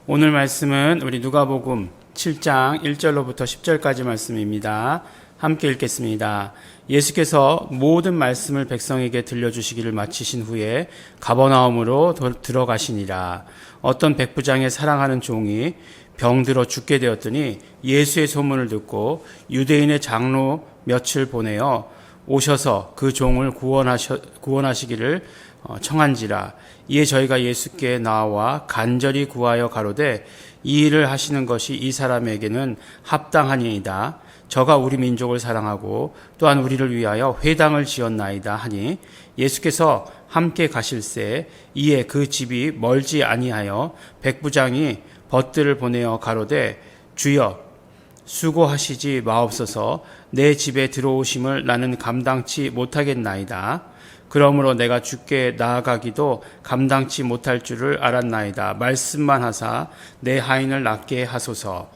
오늘 말씀은 우리 누가복음 7장 1절로부터 10절까지 말씀입니다. 함께 읽겠습니다. 예수께서 모든 말씀을 백성에게 들려주시기를 마치신 후에 가버나움으로 들어가시니라. 어떤 백부장의 사랑하는 종이 병들어 죽게 되었더니 예수의 소문을 듣고 유대인의 장로 며칠 보내어 오셔서 그 종을 구원하시기를 청한지라. 이에 저희가 예수께 나와 간절히 구하여 가로되 이 일을 하시는 것이 이 사람에게는 합당하니이다. 저가 우리 민족을 사랑하고 또한 우리를 위하여 회당을 지었나이다 하니 예수께서 함께 가실새 이에 그 집이 멀지 아니하여 백부장이 벗들을 보내어 가로되 주여 수고하시지 마옵소서. 내 집에 들어오심을 나는 감당치 못하겠나이다. 그러므로 내가 주께 나아가기도 감당치 못할 줄을 알았나이다. 말씀만 하사 내 하인을 낫게 하소서.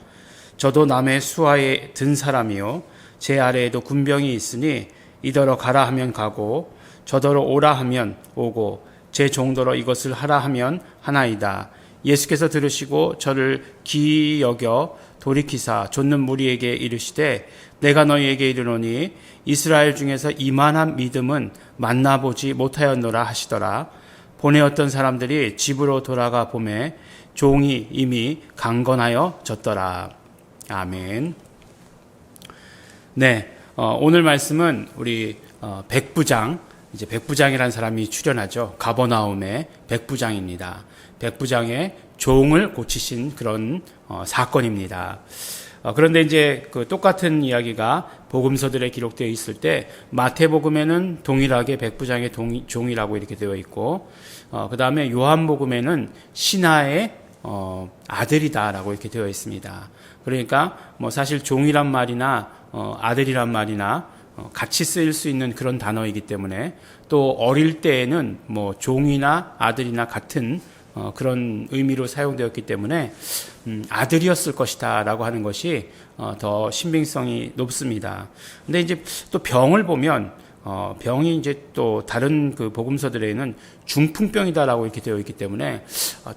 저도 남의 수하에 든 사람이요 제 아래에도 군병이 있으니 이더러 가라 하면 가고 저더러 오라 하면 오고 제 종더러 이것을 하라 하면 하나이다. 예수께서 들으시고 저를 기이 여겨 돌이키사 좇는 무리에게 이르시되 내가 너희에게 이르노니 이스라엘 중에서 이만한 믿음은 만나보지 못하였노라 하시더라. 보내었던 사람들이 집으로 돌아가 보매 종이 이미 강건하여 졌더라. 아멘. 네, 오늘 말씀은 우리 백부장, 이제 백부장이라는 사람이 출연하죠. 가버나움의 백부장입니다. 백부장의 종을 고치신 그런 사건입니다. 그런데 이제 그 똑같은 이야기가 복음서들에 기록되어 있을 때 마태복음에는 동일하게 백부장의 종이라고 이렇게 되어 있고 그 다음에 요한복음에는 신하의 아들이다라고 이렇게 되어 있습니다. 그러니까 뭐 사실 종이란 말이나 아들이란 말이나 같이 쓰일 수 있는 그런 단어이기 때문에 또 어릴 때에는 뭐 종이나 아들이나 같은 그런 의미로 사용되었기 때문에 아들이었을 것이다 라고 하는 것이 더 신빙성이 높습니다. 근데 이제 또 병을 보면 병이 이제 또 다른 그 복음서들에는 중풍병이다라고 이렇게 되어 있기 때문에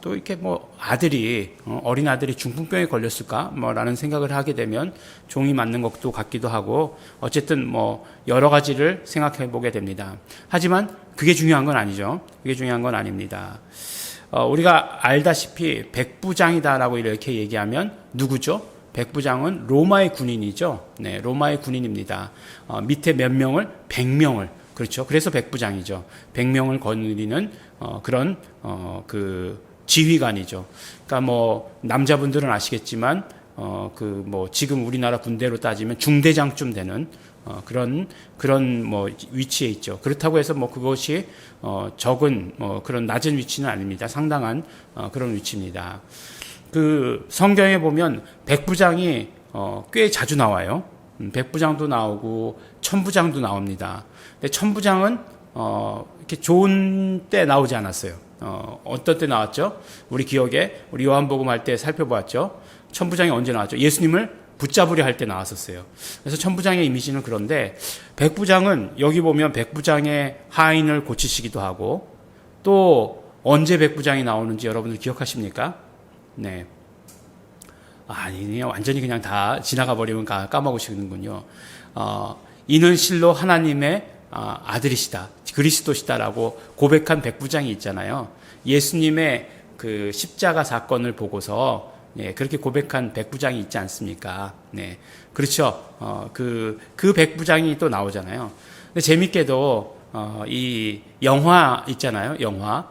또 이렇게 뭐 아들이 어린 아들이 중풍병에 걸렸을까 뭐라는 생각을 하게 되면 종이 맞는 것도 같기도 하고 어쨌든 뭐 여러 가지를 생각해 보게 됩니다. 하지만 그게 중요한 건 아니죠. 그게 중요한 건 아닙니다. 우리가 알다시피 백부장이다라고 이렇게 얘기하면 누구죠? 백부장은 로마의 군인이죠. 네, 로마의 군인입니다. 밑에 몇 명을? 100명을. 그렇죠. 그래서 백부장이죠. 100명을 거느리는 그런 그 지휘관이죠. 그러니까 뭐 남자분들은 아시겠지만 그 뭐 지금 우리나라 군대로 따지면 중대장쯤 되는 그런 뭐 위치에 있죠. 그렇다고 해서 뭐 그것이 적은 그런 낮은 위치는 아닙니다. 상당한 그런 위치입니다. 그 성경에 보면 백부장이 꽤 자주 나와요. 백부장도 나오고 천부장도 나옵니다. 근데 천부장은 이렇게 좋은 때 나오지 않았어요. 어떤 때 나왔죠? 우리 기억에 우리 요한복음 할 때 살펴보았죠. 천부장이 언제 나왔죠? 예수님을 붙잡으려 할 때 나왔었어요. 그래서 천부장의 이미지는 그런데 백부장은 여기 보면 백부장의 하인을 고치시기도 하고 또 언제 백부장이 나오는지 여러분들 기억하십니까? 네. 아니, 완전히 그냥 다 지나가 버리면 까먹으시는군요. 이는 실로 하나님의 아들이시다, 그리스도시다라고 고백한 백부장이 있잖아요. 예수님의 그 십자가 사건을 보고서 그렇게 고백한 백부장이 있지 않습니까? 네. 그렇죠. 그 백부장이 또 나오잖아요. 근데 재밌게도, 이 영화 있잖아요. 영화.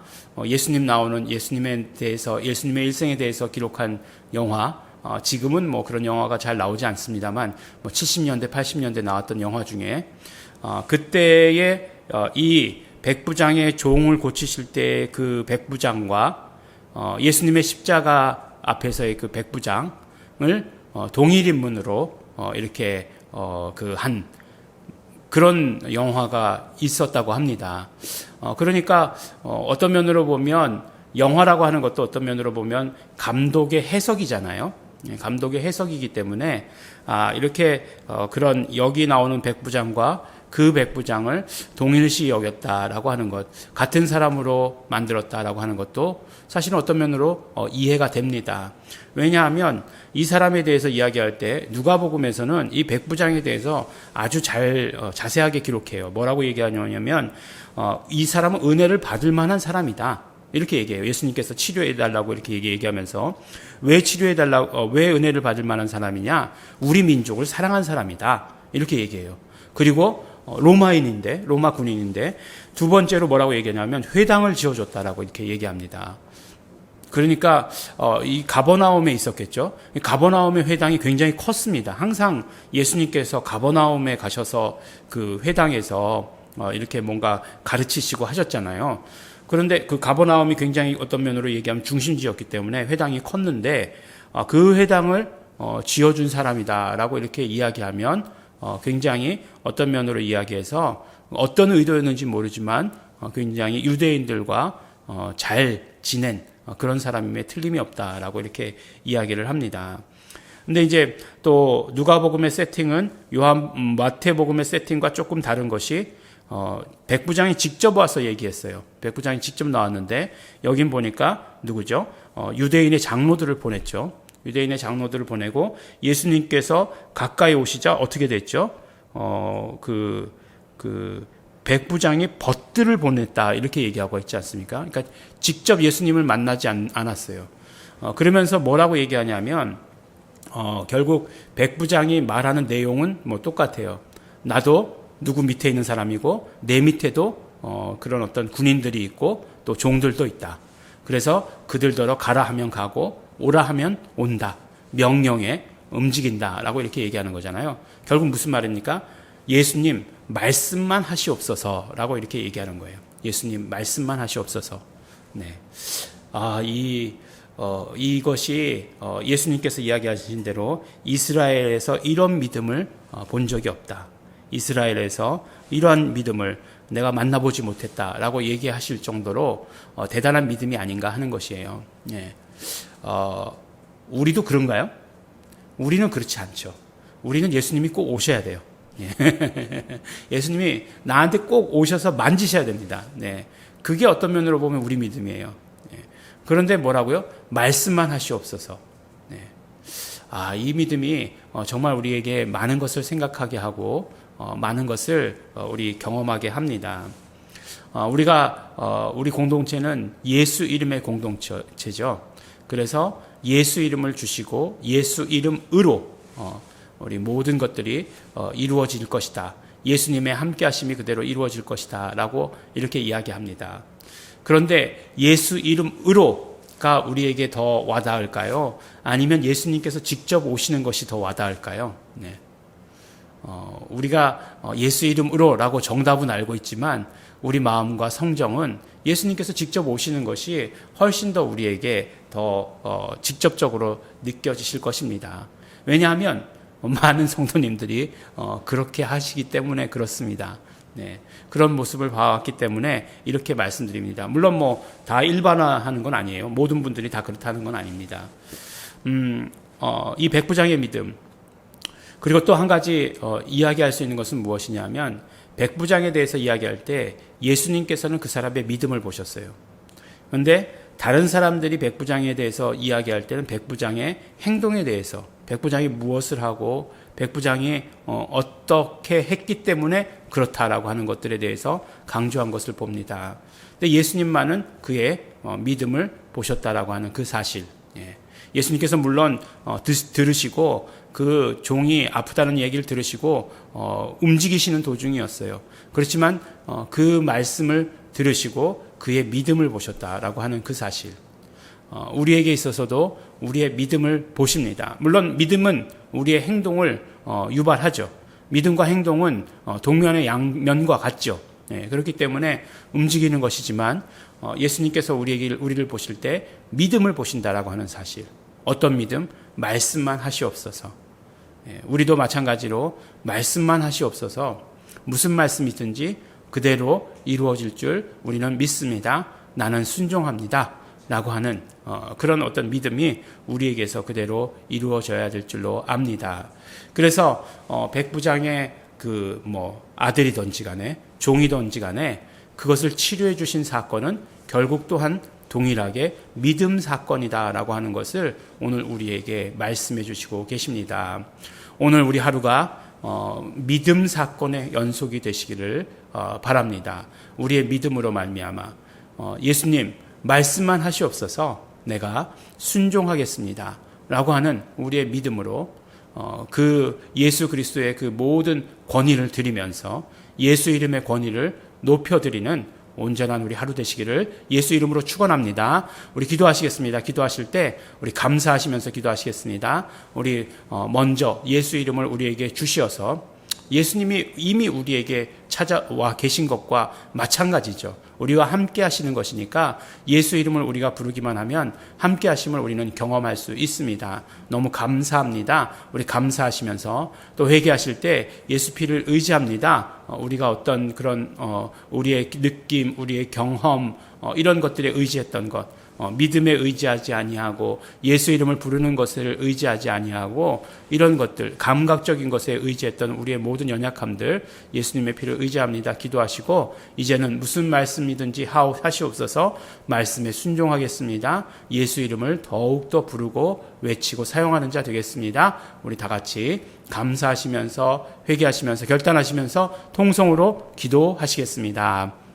예수님 나오는 예수님에 대해서, 예수님의 일생에 대해서 기록한 영화. 지금은 뭐 그런 영화가 잘 나오지 않습니다만, 뭐 70년대, 80년대 나왔던 영화 중에, 그때의, 이 백부장의 종을 고치실 때 그 백부장과, 예수님의 십자가 앞에서의 그 백부장을 동일 인물으로 이렇게 그런 영화가 있었다고 합니다. 그러니까 어떤 면으로 보면 영화라고 하는 것도 어떤 면으로 보면 감독의 해석이잖아요. 감독의 해석이기 때문에 이렇게 그런 여기 나오는 백부장과 그 백부장을 동일시 여겼다라고 하는 것, 같은 사람으로 만들었다라고 하는 것도 사실은 어떤 면으로 이해가 됩니다. 왜냐하면 이 사람에 대해서 이야기할 때 누가복음에서는 이 백부장에 대해서 아주 자세하게 기록해요. 뭐라고 얘기하냐면 이 사람은 은혜를 받을 만한 사람이다. 이렇게 얘기해요. 예수님께서 치료해달라고 이렇게 얘기하면서 왜 은혜를 받을 만한 사람이냐? 우리 민족을 사랑한 사람이다. 이렇게 얘기해요. 그리고 로마인인데, 로마 군인인데, 두 번째로 뭐라고 얘기하냐면 회당을 지어줬다라고 이렇게 얘기합니다. 그러니까 이 가버나움에 있었겠죠. 가버나움의 회당이 굉장히 컸습니다. 항상 예수님께서 가버나움에 가셔서 그 회당에서 이렇게 뭔가 가르치시고 하셨잖아요. 그런데 그 가버나움이 굉장히 어떤 면으로 얘기하면 중심지였기 때문에 회당이 컸는데 그 회당을 지어준 사람이다라고 이렇게 이야기하면 굉장히 어떤 면으로 이야기해서 어떤 의도였는지 모르지만 굉장히 유대인들과 잘 지낸 그런 사람임에 틀림이 없다라고 이렇게 이야기를 합니다. 근데 이제 또 누가복음의 세팅은 마태복음의 세팅과 조금 다른 것이 백부장이 직접 와서 얘기했어요. 백부장이 직접 나왔는데 여긴 보니까 누구죠? 유대인의 장로들을 보냈죠. 유대인의 장로들을 보내고 예수님께서 가까이 오시자 어떻게 됐죠? 백부장이 벗들을 보냈다 이렇게 얘기하고 있지 않습니까? 그러니까 직접 예수님을 만나지 않았어요. 그러면서 뭐라고 얘기하냐면 결국 백부장이 말하는 내용은 뭐 똑같아요. 나도 누구 밑에 있는 사람이고 내 밑에도 그런 어떤 군인들이 있고 또 종들도 있다. 그래서 그들더러 가라 하면 가고 오라 하면 온다. 명령에 움직인다라고 이렇게 얘기하는 거잖아요. 결국 무슨 말입니까? 예수님 말씀만 하시옵소서라고 이렇게 얘기하는 거예요. 예수님 말씀만 하시옵소서. 네. 이것이 예수님께서 이야기하신 대로 이스라엘에서 이런 믿음을 본 적이 없다. 이스라엘에서 이러한 믿음을 내가 만나보지 못했다라고 얘기하실 정도로 대단한 믿음이 아닌가 하는 것이에요. 예. 우리도 그런가요? 우리는 그렇지 않죠. 우리는 예수님이 꼭 오셔야 돼요. 예. 예수님이 나한테 꼭 오셔서 만지셔야 됩니다. 네. 그게 어떤 면으로 보면 우리 믿음이에요. 예. 그런데 뭐라고요? 말씀만 하시옵소서. 네. 이 믿음이 정말 우리에게 많은 것을 생각하게 하고 많은 것을 우리 경험하게 합니다. 우리 공동체는 예수 이름의 공동체죠. 그래서 예수 이름을 주시고 예수 이름으로 우리 모든 것들이 이루어질 것이다. 예수님의 함께하심이 그대로 이루어질 것이다. 라고 이렇게 이야기합니다. 그런데 예수 이름으로가 우리에게 더 와닿을까요? 아니면 예수님께서 직접 오시는 것이 더 와닿을까요? 네. 우리가 예수 이름으로라고 정답은 알고 있지만 우리 마음과 성정은 예수님께서 직접 오시는 것이 훨씬 더 우리에게 더 직접적으로 느껴지실 것입니다. 왜냐하면 많은 성도님들이 그렇게 하시기 때문에 그렇습니다. 네, 그런 모습을 봐왔기 때문에 이렇게 말씀드립니다. 물론 뭐 다 일반화하는 건 아니에요. 모든 분들이 다 그렇다는 건 아닙니다. 이 백부장의 믿음, 그리고 또 한 가지 이야기할 수 있는 것은 무엇이냐면 백부장에 대해서 이야기할 때 예수님께서는 그 사람의 믿음을 보셨어요. 그런데 다른 사람들이 백부장에 대해서 이야기할 때는 백부장의 행동에 대해서, 백부장이 무엇을 하고 백부장이 어떻게 했기 때문에 그렇다라고 하는 것들에 대해서 강조한 것을 봅니다. 근데 예수님만은 그의 믿음을 보셨다라고 하는 그 사실. 예수님께서 물론 들으시고 그 종이 아프다는 얘기를 들으시고 움직이시는 도중이었어요. 그렇지만 그 말씀을 들으시고 그의 믿음을 보셨다라고 하는 그 사실. 우리에게 있어서도 우리의 믿음을 보십니다. 물론 믿음은 우리의 행동을 유발하죠. 믿음과 행동은 동면의 양면과 같죠. 그렇기 때문에 움직이는 것이지만 예수님께서 우리를 보실 때 믿음을 보신다라고 하는 사실. 어떤 믿음? 말씀만 하시옵소서. 우리도 마찬가지로 말씀만 하시옵소서. 무슨 말씀이든지 그대로 이루어질 줄 우리는 믿습니다. 나는 순종합니다. 라고 하는 그런 어떤 믿음이 우리에게서 그대로 이루어져야 될 줄로 압니다. 그래서 백부장의 아들이든지 간에 종이든지 간에 그것을 치료해 주신 사건은 결국 또한 동일하게 믿음 사건이다라고 하는 것을 오늘 우리에게 말씀해 주시고 계십니다. 오늘 우리 하루가 믿음 사건의 연속이 되시기를 바랍니다. 우리의 믿음으로 말미암아 예수님 말씀만 하시옵소서 내가 순종하겠습니다 라고 하는 우리의 믿음으로 그 예수 그리스도의 그 모든 권위를 드리면서 예수 이름의 권위를 높여드리는 온전한 우리 하루 되시기를 예수 이름으로 축원합니다. 우리 기도하시겠습니다. 기도하실 때 우리 감사하시면서 기도하시겠습니다. 우리 먼저 예수 이름을 우리에게 주시어서 예수님이 이미 우리에게 찾아와 계신 것과 마찬가지죠. 우리와 함께 하시는 것이니까 예수 이름을 우리가 부르기만 하면 함께 하심을 우리는 경험할 수 있습니다. 너무 감사합니다. 우리 감사하시면서 또 회개하실 때 예수 피를 의지합니다. 우리가 어떤 그런 우리의 느낌, 우리의 경험 이런 것들에 의지했던 것 믿음에 의지하지 아니하고 예수 이름을 부르는 것을 의지하지 아니하고 이런 것들 감각적인 것에 의지했던 우리의 모든 연약함들 예수님의 피를 의지합니다. 기도하시고 이제는 무슨 말씀이든지 하시옵소서 말씀에 순종하겠습니다. 예수 이름을 더욱더 부르고 외치고 사용하는 자 되겠습니다. 우리 다 같이 감사하시면서 회개하시면서 결단하시면서 통성으로 기도하시겠습니다.